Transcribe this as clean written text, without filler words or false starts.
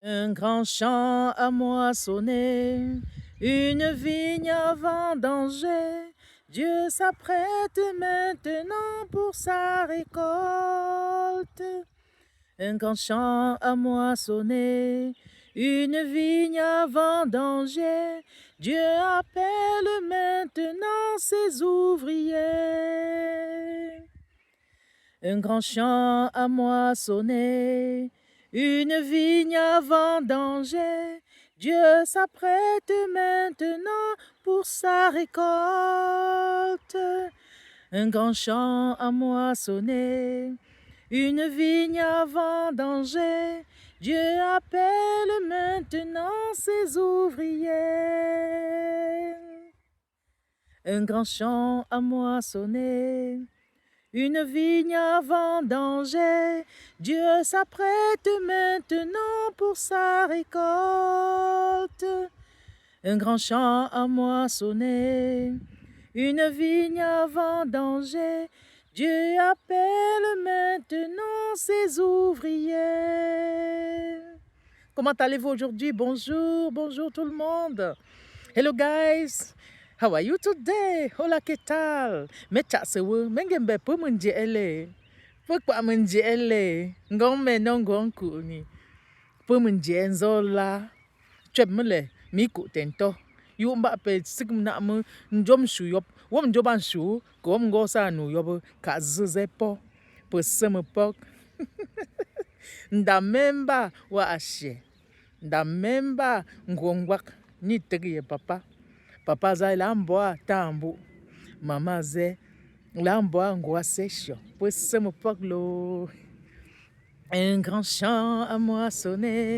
Un grand champ à moissonner, une vigne à vendanger. Dieu s'apprête maintenant pour sa récolte. Un grand champ à moissonner, une vigne à vendanger. Dieu appelle maintenant ses ouvriers. Un grand champ à moissonner, une vigne à vendanger. Dieu s'apprête maintenant pour sa récolte. Un grand champ à moissonner, une vigne à vendanger. Dieu appelle maintenant ses ouvriers. Un grand champ à moissonner, une vigne à vendanger. Dieu s'apprête maintenant pour sa récolte. Un grand champ à moissonner, une vigne à vendanger. Dieu appelle maintenant ses ouvriers. Comment allez-vous aujourd'hui? Bonjour, bonjour tout le monde. Hello guys. How are you today? Hola, ¿qué tal? Mecha sewu, mengembe pu munji ele. Pu kwa munji ele. Ngome no ngonku ni. Pu munji enzola. Chep mule, miku tento. Yu mba pe sikum na mu njom shu yop. Wom njoban shu, kom ngosa nu yob ka zuze po. Pu semu pok. Ndamemba wa ashe. Ndamemba ngongwak ni tegi papa. Papa za lamboa tambu. Mama ze lamboa ngwa session. Pues se me poglo. Un grand champ à moissonner.